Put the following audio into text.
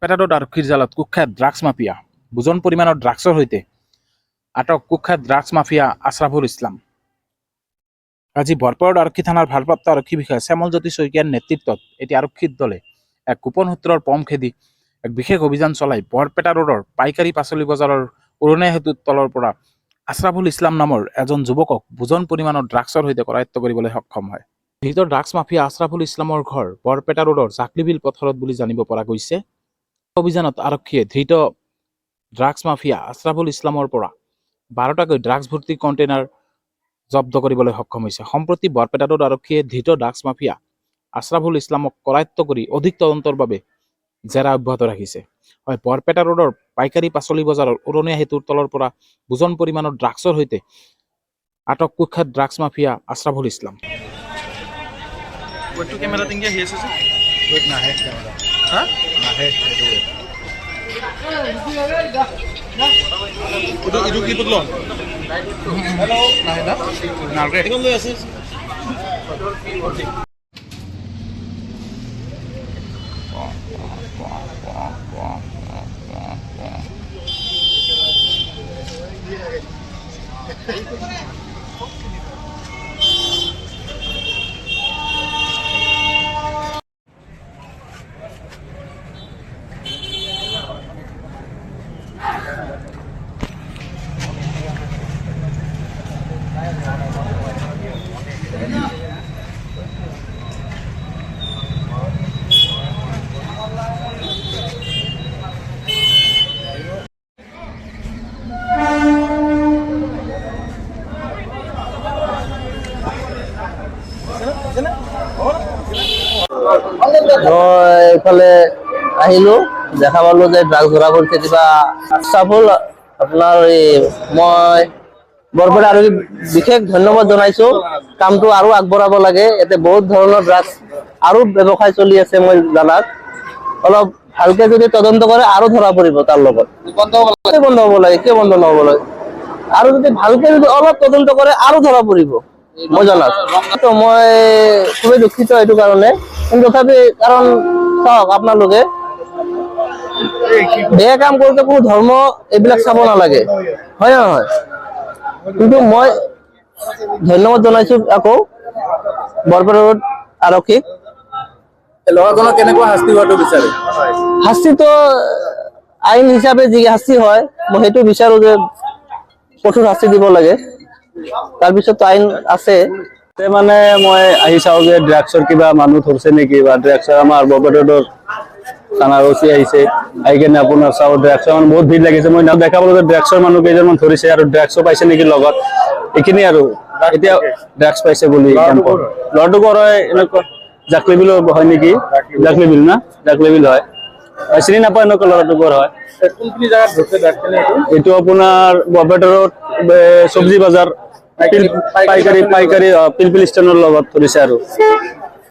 বৰপেটাত আৰক্ষীৰ জালত কুখ্যাত ড্ৰাগছ মাফিয়া বুজন পৰিমাণৰ ড্ৰাগছৰ সৈতে আটক কুখ্যাত ড্ৰাগছ মাফিয়া আছৰাফুল ইছলাম। আজি বৰপেটা আৰক্ষী থানাৰ ভাৰপ্ৰাপ্ত আৰক্ষী বিষয়া শ্যামলজ্যোতি শইকীয়াৰ নেতৃত্বত এটি আৰক্ষীৰ দলে এক গোপন সূত্ৰৰ পম খেদি এক বিশেষ অভিযান চলাই বৰপেটা ৰোডৰ পাইকাৰী পাচলি বজাৰৰ উৰণীয়া সেতুৰ তলৰ পৰা আছৰাফুল ইছলাম নামৰ এজন যুৱকক বুজন পৰিমাণৰ ড্ৰাগছৰ সৈতে কৰায়ত্ব কৰিবলৈ সক্ষম হয়। ধৃত ড্ৰাগছ মাফিয়া আছৰাফুল ইছলামৰ ঘৰ বৰপেটা ৰোডৰ জাকলিবিল পথাৰত বুলি জানিব পৰা গৈছে। অভিযানত আৰক্ষীয়ে ধৃত ড্ৰাগছ মাফিয়া আছৰাফুল ইছলামৰ পৰা 12টাকৈ ড্ৰাগছ ভৰ্তি কণ্টেইনাৰ জব্দ কৰিবলৈ সক্ষম হৈছে। সম্প্ৰতি বৰপেটা ৰোড আৰক্ষীয়ে ধৃত ড্ৰাগছ মাফিয়া আছৰাফুল ইছলামক কৰায়ত্ব কৰি অধিক তদন্তৰ বাবে জেৰা অব্যাহত ৰাখিছে। হয়, বৰপেটা ৰোডৰ পাইকাৰী পাচলি বজাৰৰ উৰণীয়া সেতুৰ তলৰ পৰা বুজন পৰিমাণৰ ড্ৰাগছৰ সৈতে আটক কুখ্যাত ড্ৰাগছ মাফিয়া আছৰাফুল ইছলাম। এইফালে আহিলো, দেখা পালো যে ড্ৰাগছ ধৰা পৰিছে। কিবা আছৰাফুল আপোনাৰ মই বৰপেটা আৰু বিশেষ ধন্যবাদ জনাইছো। কামটো আৰু আগবঢ়াব লাগে। ইয়াতে বহুত ধৰণৰ ড্ৰাগছ আৰু ব্যৱসায় চলি আছে। মই জানাত অলপ ভালকে যদি তদন্ত কৰে আৰু ধৰা পৰিব। তাৰ লগত বন্ধ হব লাগে, কিয় বন্ধ নহব লাগে? আৰু যদি ভালকে যদি অলপ তদন্ত কৰে আৰু ধৰা পৰিব। মই জানাত মই খুবেই দুখিত এইটো কাৰণে, কিন্তু তথাপি কাৰণ চাওক, আপোনালোকে বেয়া কাম কৰোঁতে কোনো ধৰ্ম এইবিলাক চাব নালাগে, হয় নে নহয়? কিন্তু মই ধন্যবাদ জনাইছো আকৌ বৰপেটা ৰোড আৰক্ষীক। ল'ৰাজনক কেনেকুৱা শাস্তি হোৱাটো বিচাৰে? শাস্তিটো আইন হিচাপে যি শাস্তি হয়, মই সেইটো বিচাৰো যে কঠোৰ শাস্তি দিব লাগে। তাৰপিছতো আইন আছে। মানে মই আহি চাওঁ যে ড্ৰাগছৰ কিবা মানুহ ধৰিছে নেকি, বা ড্ৰাগছৰ আমাৰ বৰপেটা থানাৰ ওচি আহিছে। আহি কেনে আপোনাৰ চাওঁ ড্ৰাগছৰ মানে বহুত ভিৰ লাগিছে। মই দেখা পালো যে ড্ৰাগছৰ মানুহ কেইজনমান ধৰিছে আৰু ড্ৰাগছো পাইছে নেকি লগত, এইখিনি আৰু এতিয়া ড্ৰাগছ পাইছে বুলি। ল'ৰাটো কৰ হয়, এনেকুৱা জাকলিবিল হয় নেকি? জাকলিবিল না, জাকলিবিল হয়। চিনি নাপায় এনেকুৱা ল'ৰাটো কৰ হয়। কোনখিনি জায়গাত ধৰিছে ড্ৰাগছখিনি? এইটো আপোনাৰ বৰপেটা ৰোড চব্জি বজাৰ পাইকাৰী পিলপিল ষ্টেণ্ডৰ লগত ধৰিছে আৰু